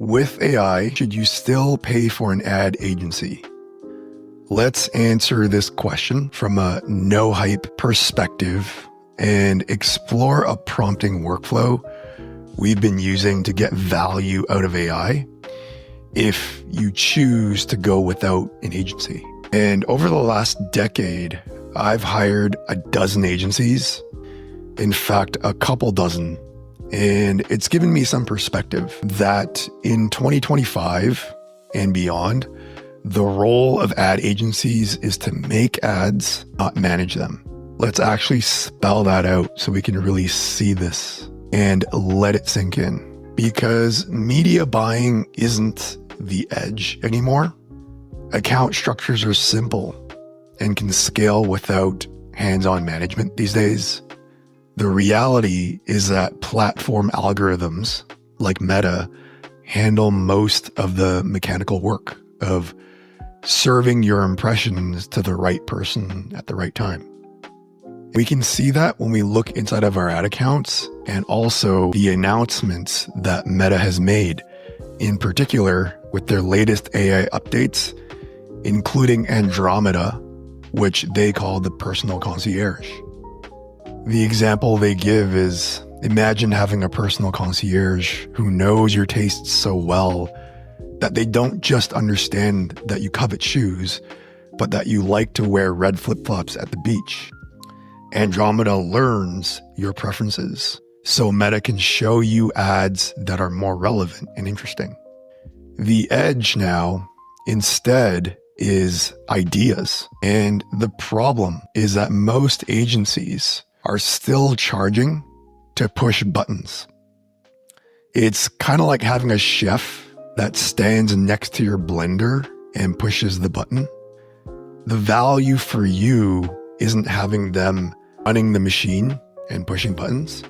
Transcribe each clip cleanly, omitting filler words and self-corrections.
With AI, should you still pay for an ad agency? Let's answer this question from a no-hype perspective and explore a prompting workflow we've been using to get value out of AI if you choose to go without an agency. And over the last decade, I've hired a dozen agencies, in fact, a couple dozen, and it's given me some perspective that in 2025 and beyond, the role of ad agencies is to make ads, not manage them. Let's actually spell that out so we can really see this and let it sink in. Because media buying isn't the edge anymore. Account structures are simple and can scale without hands-on management these days. The reality is that platform algorithms like Meta handle most of the mechanical work of serving your impressions to the right person at the right time. We can see that when we look inside of our ad accounts and also the announcements that Meta has made, in particular with their latest AI updates, including Andromeda, which they call the personal concierge. The example they give is, imagine having a personal concierge who knows your tastes so well that they don't just understand that you covet shoes, but that you like to wear red flip-flops at the beach. Andromeda learns your preferences, so Meta can show you ads that are more relevant and interesting. The edge now, instead, is ideas. And the problem is that most agencies are still charging to push buttons. It's kind of like having a chef that stands next to your blender and pushes the button. The value for you isn't having them running the machine and pushing buttons.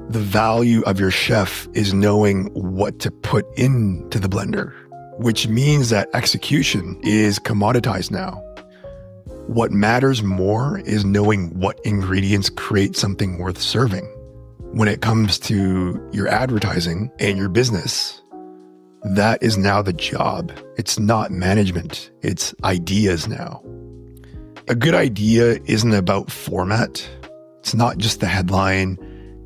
The value of your chef is knowing what to put into the blender, which means that execution is commoditized now. What matters more is knowing what ingredients create something worth serving. When it comes to your advertising and your business, that is now the job. It's not management, it's ideas now. A good idea isn't about format. It's not just the headline.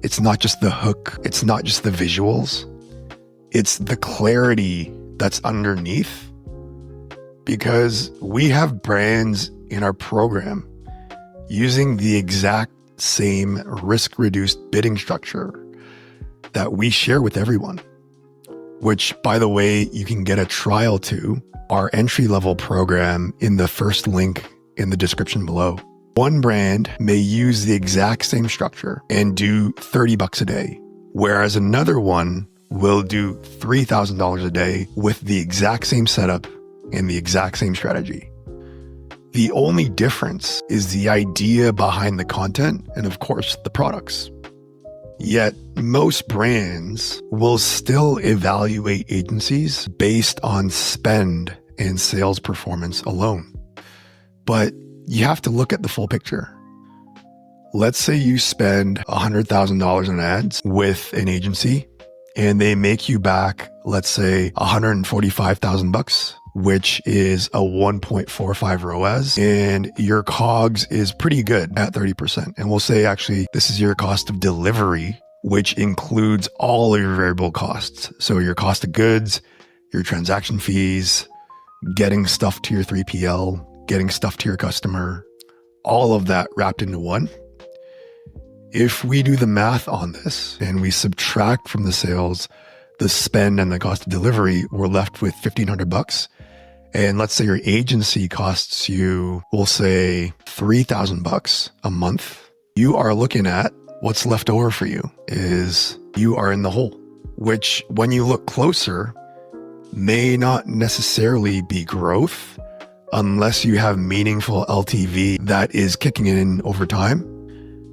It's not just the hook. It's not just the visuals. It's the clarity that's underneath. Because we have brands in our program using the exact same risk-reduced bidding structure that we share with everyone, which, by the way, you can get a trial to our entry-level program in the first link in the description below. One brand may use the exact same structure and do $30 a day, whereas another one will do $3,000 a day with the exact same setup and the exact same strategy. The only difference is the idea behind the content and, of course, the products. Yet, most brands will still evaluate agencies based on spend and sales performance alone. But you have to look at the full picture. Let's say you spend $100,000 on ads with an agency and they make you back, let's say, $145,000, which is a 1.45 ROAS, and your COGS is pretty good at 30%. And we'll say, actually, this is your cost of delivery, which includes all of your variable costs. So your cost of goods, your transaction fees, getting stuff to your 3PL, getting stuff to your customer, all of that wrapped into one. If we do the math on this and we subtract from the sales, the spend and the cost of delivery, we're left with $1,500. And let's say your agency costs you, we'll say $3,000 a month. You are looking at what's left over for you is you are in the hole, which when you look closer may not necessarily be growth unless you have meaningful LTV that is kicking in over time.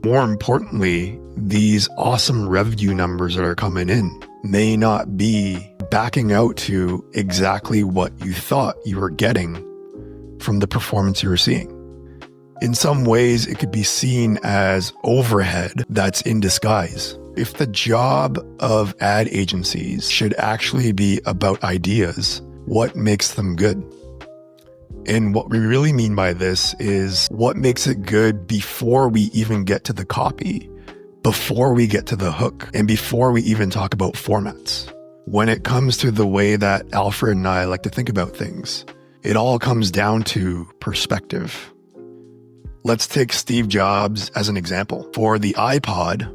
More importantly, these awesome revenue numbers that are coming in may not be backing out to exactly what you thought you were getting from the performance you were seeing. In some ways, it could be seen as overhead that's in disguise. If the job of ad agencies should actually be about ideas, what makes them good? And what we really mean by this is what makes it good before we even get to the copy, before we get to the hook, and before we even talk about formats. When it comes to the way that Alfred and I like to think about things, it all comes down to perspective. Let's take Steve Jobs as an example. For the iPod,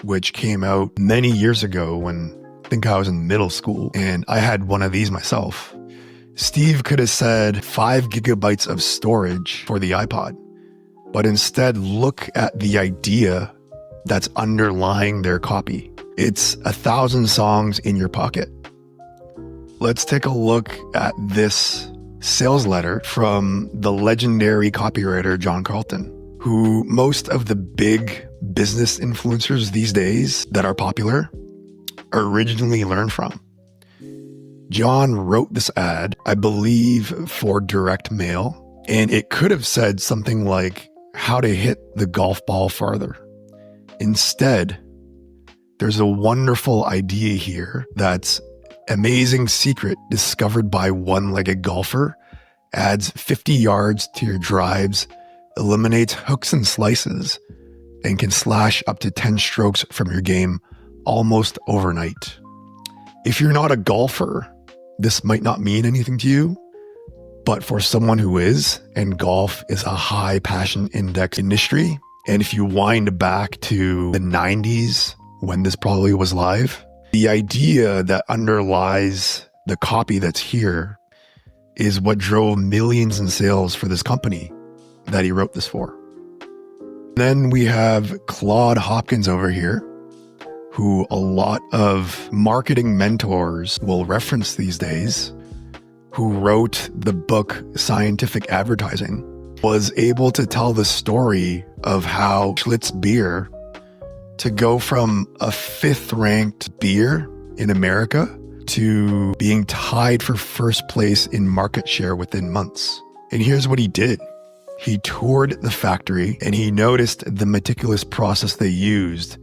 which came out many years ago when I think I was in middle school, and I had one of these myself, Steve could have said 5 gigabytes of storage for the iPod, but instead look at the idea that's underlying their copy. It's 1,000 songs in your pocket. Let's take a look at this sales letter from the legendary copywriter John Carlton, who most of the big business influencers these days that are popular originally learned from. John wrote this ad, I believe, for direct mail, and it could have said something like how to hit the golf ball farther. Instead, there's a wonderful idea here that's amazing secret discovered by one-legged golfer, adds 50 yards to your drives, eliminates hooks and slices, and can slash up to 10 strokes from your game almost overnight. If you're not a golfer, this might not mean anything to you, but for someone who is, and golf is a high passion index industry, and if you wind back to the 90s when this probably was live, the idea that underlies the copy that's here is what drove millions in sales for this company that he wrote this for. Then we have Claude Hopkins over here, who a lot of marketing mentors will reference these days, who wrote the book Scientific Advertising, was able to tell the story of how Schlitz beer to go from a 5th ranked beer in America to being tied for first place in market share within months. And here's what he did. He toured the factory and he noticed the meticulous process they used,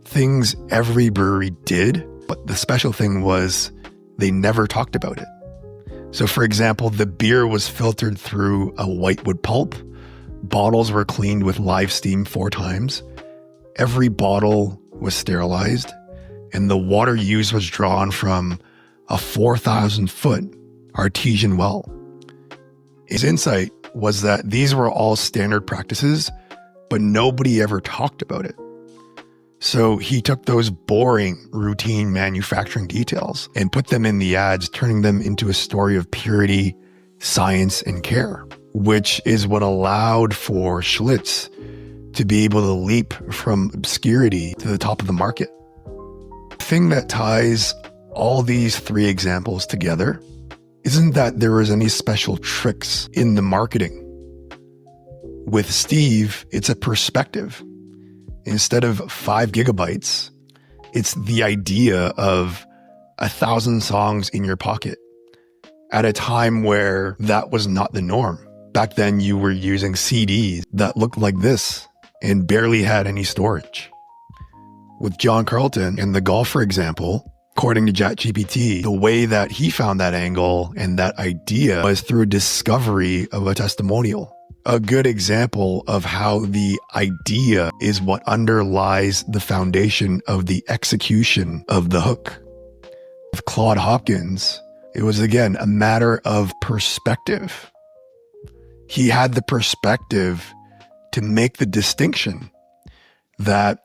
things every brewery did, but the special thing was they never talked about it. So for example, the beer was filtered through a whitewood pulp, bottles were cleaned with live steam 4 times, every bottle was sterilized, and the water used was drawn from a 4,000-foot artesian well. His insight was that these were all standard practices, but nobody ever talked about it. So he took those boring, routine manufacturing details and put them in the ads, turning them into a story of purity, science, and care, which is what allowed for Schlitz to be able to leap from obscurity to the top of the market. The thing that ties all these 3 examples together isn't that there was any special tricks in the marketing. With Steve, it's a perspective. Instead of 5 gigabytes, it's the idea of 1,000 songs in your pocket at a time where that was not the norm. Back then, you were using CDs that looked like this and barely had any storage. With John Carlton and the golfer example, according to ChatGPT, the way that he found that angle and that idea was through a discovery of a testimonial. A good example of how the idea is what underlies the foundation of the execution of the hook. With Claude Hopkins, it was again a matter of perspective. He had the perspective to make the distinction that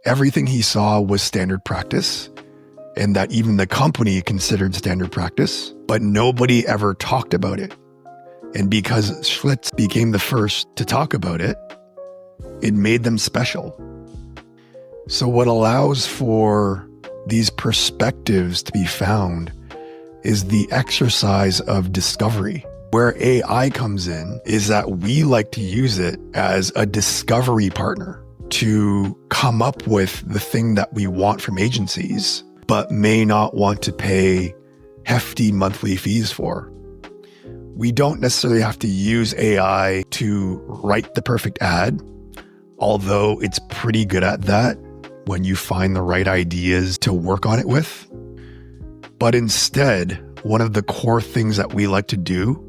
everything he saw was standard practice and that even the company considered standard practice, but nobody ever talked about it. And because Schlitz became the first to talk about it, it made them special. So what allows for these perspectives to be found is the exercise of discovery. Where AI comes in is that we like to use it as a discovery partner to come up with the thing that we want from agencies, but may not want to pay hefty monthly fees for. We don't necessarily have to use AI to write the perfect ad, although it's pretty good at that. when you find the right ideas to work on it with. But instead, one of the core things that we like to do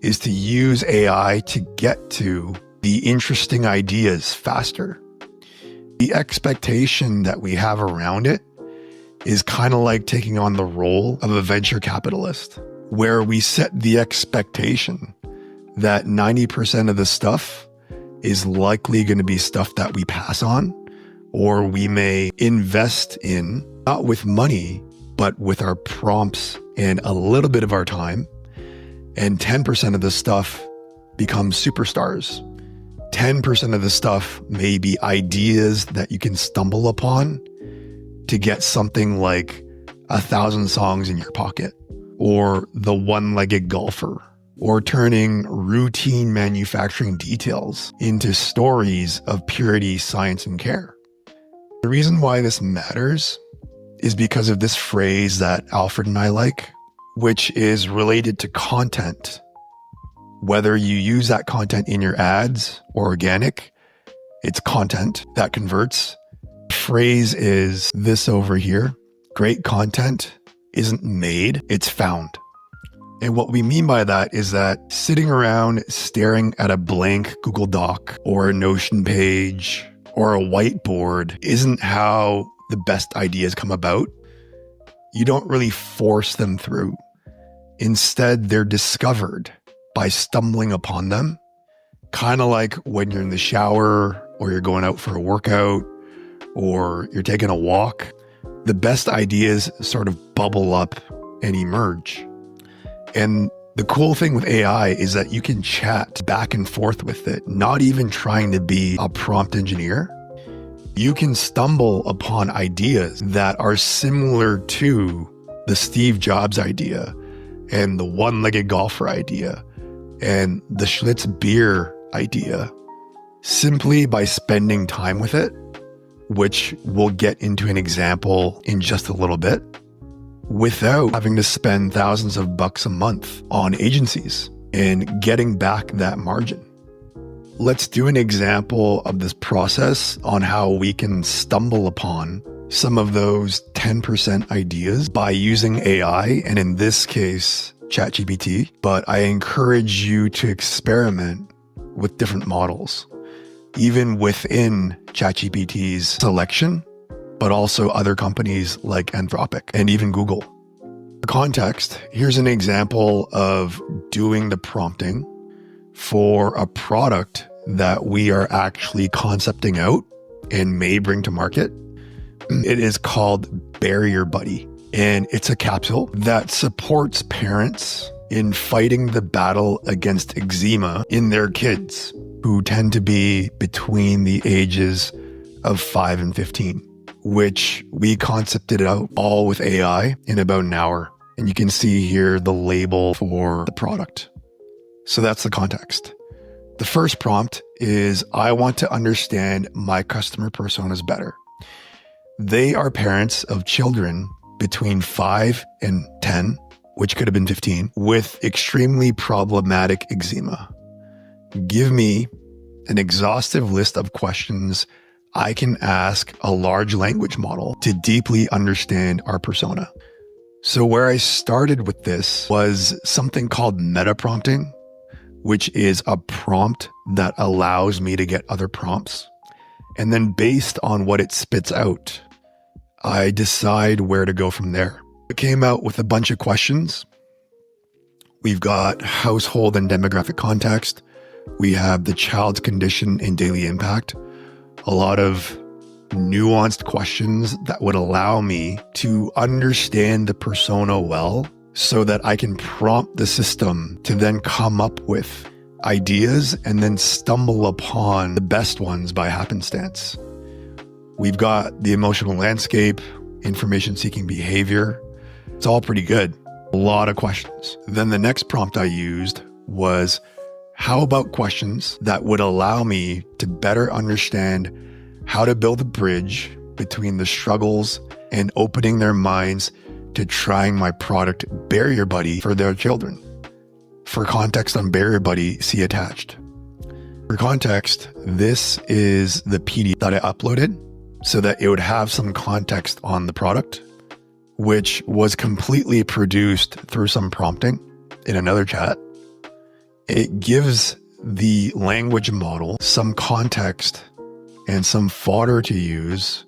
is to use AI to get to the interesting ideas faster. The expectation that we have around it is kind of like taking on the role of a venture capitalist, where we set the expectation that 90% of the stuff is likely going to be stuff that we pass on, or we may invest in, not with money, but with our prompts and a little bit of our time. And 10% of the stuff becomes superstars. 10% of the stuff may be ideas that you can stumble upon to get something like 1,000 songs in your pocket, or the one-legged golfer, or turning routine manufacturing details into stories of purity, science, and care. The reason why this matters is because of this phrase that Alfred and I like, which is related to content. Whether you use that content in your ads or organic, it's content that converts. The phrase is this over here: great content isn't made, it's found. And what we mean by that is that sitting around staring at a blank Google Doc or a Notion page or a whiteboard isn't how the best ideas come about. You don't really force them through. Instead, they're discovered by stumbling upon them, kind of like when you're in the shower or you're going out for a workout or you're taking a walk. The best ideas sort of bubble up and emerge. And the cool thing with AI is that you can chat back and forth with it, not even trying to be a prompt engineer. You can stumble upon ideas that are similar to the Steve Jobs idea and the one-legged golfer idea and the Schlitz beer idea simply by spending time with it, which we'll get into an example in just a little bit, without having to spend thousands of bucks a month on agencies and getting back that margin. Let's do an example of this process on how we can stumble upon some of those 10% ideas by using AI, and in this case, ChatGPT. But I encourage you to experiment with different models, even within ChatGPT's selection, but also other companies like Anthropic and even Google. For context, here's an example of doing the prompting for a product that we are actually concepting out and may bring to market. It is called Barrier Buddy, and it's a capsule that supports parents in fighting the battle against eczema in their kids, who tend to be between the ages of 5 and 15, which we concepted out all with AI in about an hour. And you can see here the label for the product. So that's the context. The first prompt is, I want to understand my customer personas better. They are parents of children between 5 and 10, which could have been 15, with extremely problematic eczema. Give me an exhaustive list of questions I can ask a large language model to deeply understand our persona. So where I started with this was something called meta prompting, which is a prompt that allows me to get other prompts. And then based on what it spits out, I decide where to go from there. It came out with a bunch of questions. We've got household and demographic context. We have the child's condition and daily impact. A lot of nuanced questions that would allow me to understand the persona well, so that I can prompt the system to then come up with ideas and then stumble upon the best ones by happenstance. We've got the emotional landscape, information-seeking behavior. It's all pretty good. A lot of questions. Then the next prompt I used was, how about questions that would allow me to better understand how to build a bridge between the struggles and opening their minds to trying my product Barrier Buddy for their children. For context on Barrier Buddy, see attached. For context, this is the PDF that I uploaded. so that it would have some context on the product, which was completely produced through some prompting in another chat. It gives the language model some context and some fodder to use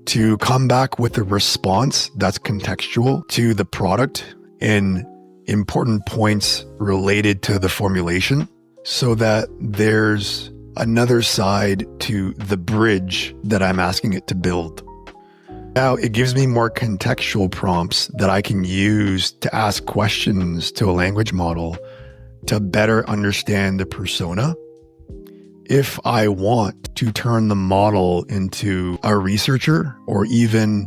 to come back with a response that's contextual to the product and important points related to the formulation, so that there's another side to the bridge that I'm asking it to build. Now, it gives me more contextual prompts that I can use to ask questions to a language model to better understand the persona. If I want to turn the model into a researcher or even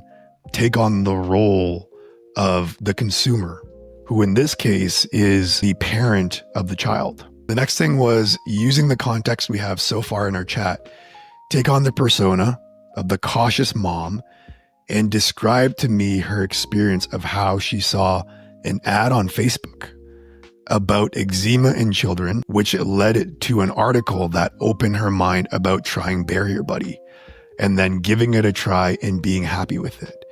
take on the role of the consumer, who in this case is the parent of the child. The next thing was using the context we have so far in our chat, take on the persona of the cautious mom and describe to me her experience of how she saw an ad on Facebook about eczema in children, which led it to an article that opened her mind about trying Barrier Buddy and then giving it a try and being happy with it.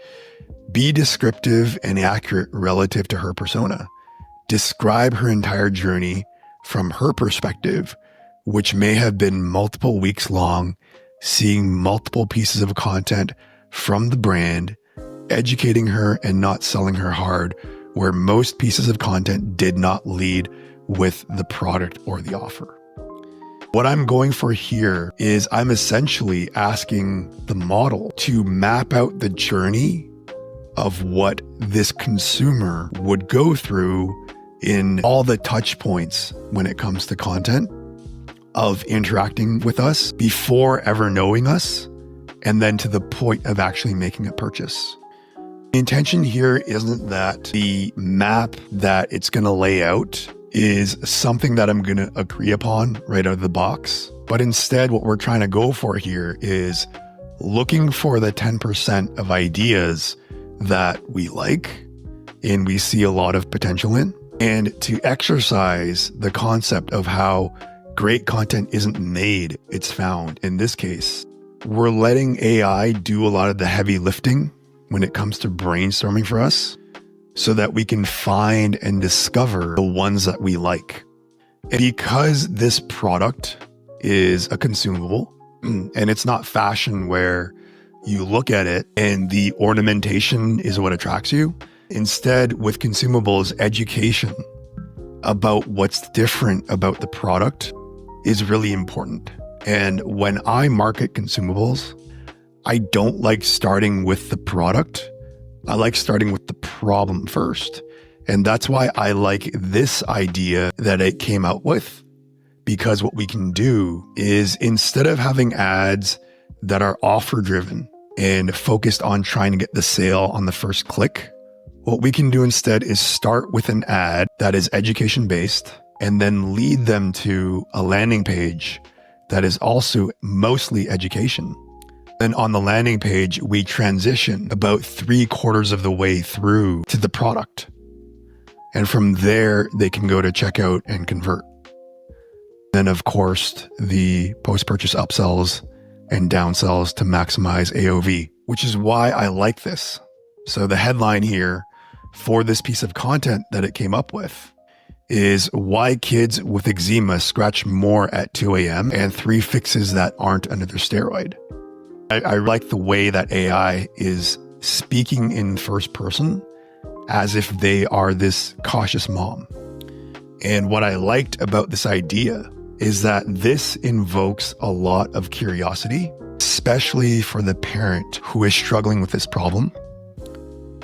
Be descriptive and accurate relative to her persona. Describe her entire journey from her perspective, which may have been multiple weeks long, seeing multiple pieces of content from the brand, educating her and not selling her hard, where most pieces of content did not lead with the product or the offer. What I'm going for here is I'm essentially asking the model to map out the journey of what this consumer would go through in all the touch points when it comes to content, of interacting with us before ever knowing us, and then to the point of actually making a purchase. The intention here isn't that the map that it's going to lay out is something that I'm going to agree upon right out of the box. But instead, what we're trying to go for here is looking for the 10% of ideas that we like and we see a lot of potential in, and to exercise the concept of how great content isn't made, it's found. In this case, we're letting AI do a lot of the heavy lifting when it comes to brainstorming for us, so that we can find and discover the ones that we like. And because this product is a consumable and it's not fashion where you look at it and the ornamentation is what attracts you, instead with consumables, education about what's different about the product is really important. And when I market consumables, I don't like starting with the product. I like starting with the problem first. And that's why I like this idea that it came out with. Because what we can do is, instead of having ads that are offer driven and focused on trying to get the sale on the first click, what we can do instead is start with an ad that is education based and then lead them to a landing page that is also mostly education. Then on the landing page, we transition about 3/4 of the way through to the product. And from there, they can go to checkout and convert. Then, of course, the post-purchase upsells and downsells to maximize AOV, which is why I like this. So the headline here for this piece of content that it came up with is why kids with eczema scratch more at 2 a.m. and 3 fixes that aren't another steroid. I like the way that AI is speaking in first person as if they are this cautious mom. And what I liked about this idea is that this invokes a lot of curiosity, especially for the parent who is struggling with this problem.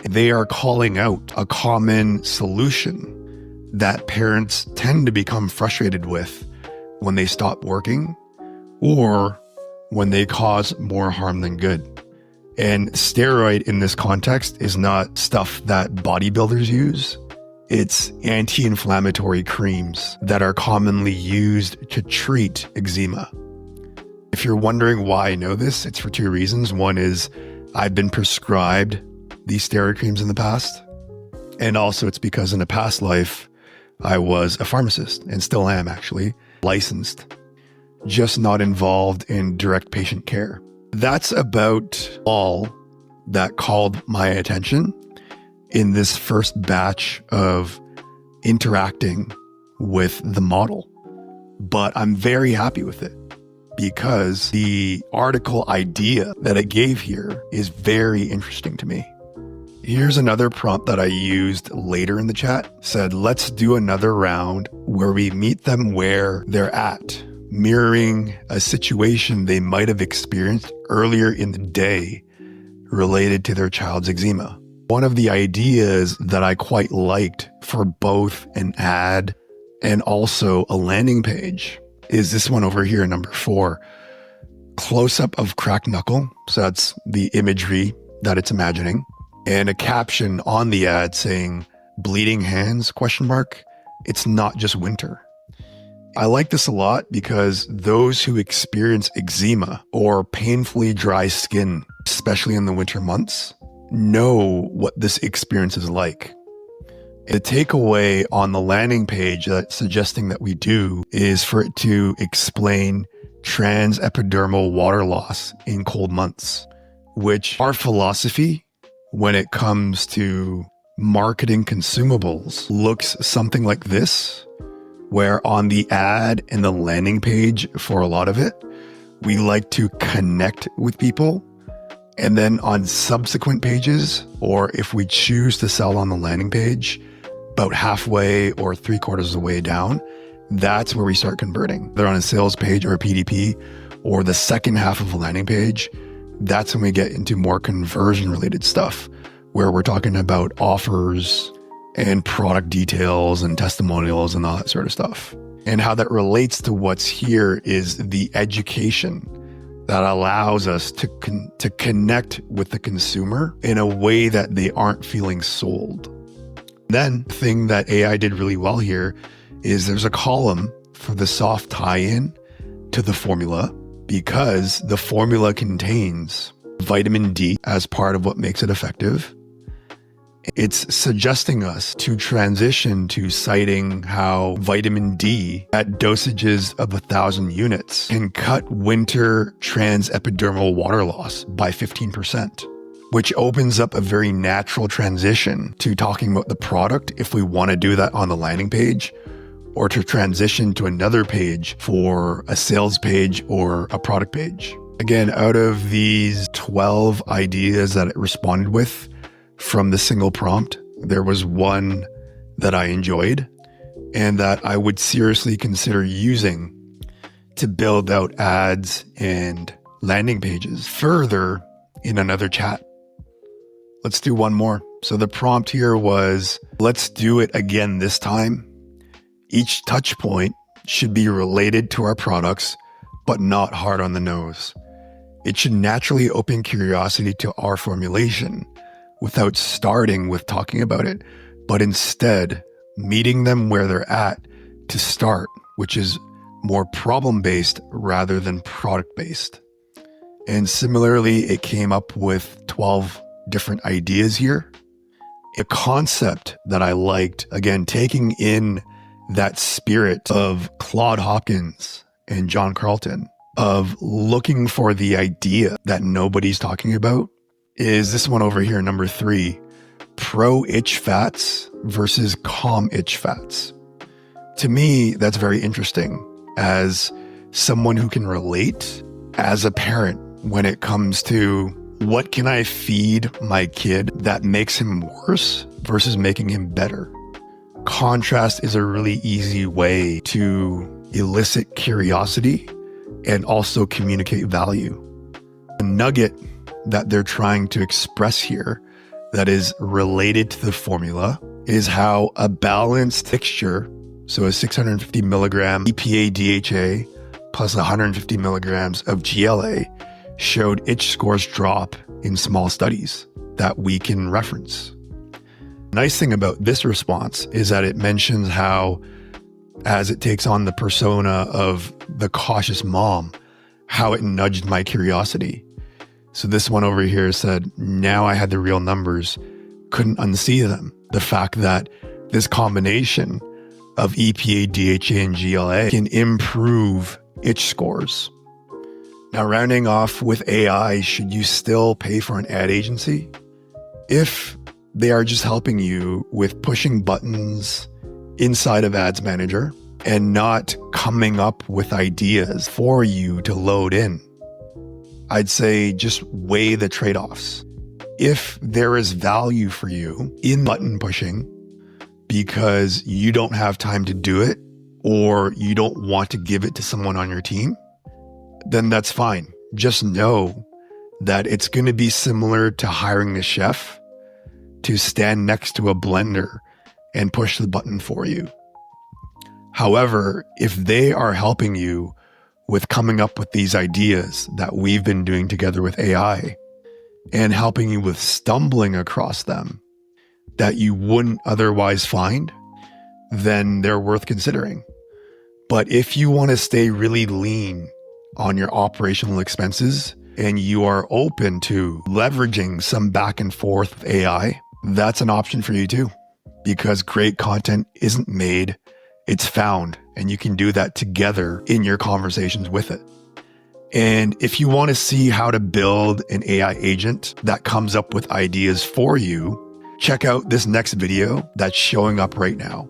They are calling out a common solution that parents tend to become frustrated with when they stop working or when they cause more harm than good. And steroid in this context is not stuff that bodybuilders use. It's anti-inflammatory creams that are commonly used to treat eczema. If you're wondering why I know this, it's for 2 reasons. One is I've been prescribed these steroid creams in the past. And also it's because in a past life, I was a pharmacist and still am actually licensed, just not involved in direct patient care. That's about all that called my attention in this first batch of interacting with the model. But I'm very happy with it because the article idea that it gave here is very interesting to me. Here's another prompt that I used later in the chat. Said, let's do another round where we meet them where they're at, mirroring a situation they might have experienced earlier in the day related to their child's eczema. One of the ideas that I quite liked for both an ad and also a landing page is this one over here, number 4, close-up of cracked knuckle. So that's the imagery that it's imagining, and a caption on the ad saying, bleeding hands, ? It's not just winter. I like this a lot because those who experience eczema or painfully dry skin, especially in the winter months, know what this experience is like. The takeaway on the landing page that's suggesting that we do is for it to explain transepidermal water loss in cold months, which our philosophy when it comes to marketing consumables looks something like this, where on the ad and the landing page for a lot of it, we like to connect with people. And then on subsequent pages, or if we choose to sell on the landing page, about halfway or 3/4 of the way down, that's where we start converting. They're on a sales page or a PDP, or the second half of a landing page. That's when we get into more conversion related stuff, where we're talking about offers and product details and testimonials and all that sort of stuff. And how that relates to what's here is the education that allows us to connect with the consumer in a way that they aren't feeling sold. Then the thing that AI did really well here is there's a column for the soft tie-in to the formula, because the formula contains vitamin D as part of what makes it effective. It's suggesting us to transition to citing how vitamin D at dosages of 1,000 units can cut winter transepidermal water loss by 15%, which opens up a very natural transition to talking about the product if we want to do that on the landing page, or to transition to another page for a sales page or a product page. Again, out of these 12 ideas that it responded with, from the single prompt, there was one that I enjoyed and that I would seriously consider using to build out ads and landing pages further in another chat. Let's do one more. So the prompt here was, let's do it again this time. Each touch point should be related to our products, but not hard on the nose. It should naturally open curiosity to our formulation, without starting with talking about it, but instead meeting them where they're at to start, which is more problem-based rather than product-based. And similarly, it came up with 12 different ideas here. A concept that I liked, again, taking in that spirit of Claude Hopkins and John Carlton, of looking for the idea that nobody's talking about, is this one over here, number 3, pro-itch fats versus calm-itch fats. To me, that's very interesting as someone who can relate as a parent when it comes to what can I feed my kid that makes him worse versus making him better. Contrast is a really easy way to elicit curiosity and also communicate value. The nugget that they're trying to express here that is related to the formula is how a balanced mixture, so a 650 milligram EPA DHA plus 150 milligrams of GLA, showed itch scores drop in small studies that we can reference. Nice thing about this response is that it mentions how, as it takes on the persona of the cautious mom, how it nudged my curiosity. So this one over here said, now I had the real numbers, couldn't unsee them. The fact that this combination of EPA, DHA, and GLA can improve itch scores. Now, rounding off with AI, should you still pay for an ad agency? If they are just helping you with pushing buttons inside of Ads Manager and not coming up with ideas for you to load in, I'd say just weigh the trade-offs. If there is value for you in button pushing because you don't have time to do it or you don't want to give it to someone on your team, then that's fine. Just know that it's going to be similar to hiring a chef to stand next to a blender and push the button for you. However, if they are helping you with coming up with these ideas that we've been doing together with AI and helping you with stumbling across them that you wouldn't otherwise find, then they're worth considering. But if you want to stay really lean on your operational expenses and you are open to leveraging some back and forth with AI, that's an option for you too, because great content isn't made, it's found, and you can do that together in your conversations with it. And if you want to see how to build an AI agent that comes up with ideas for you, check out this next video that's showing up right now.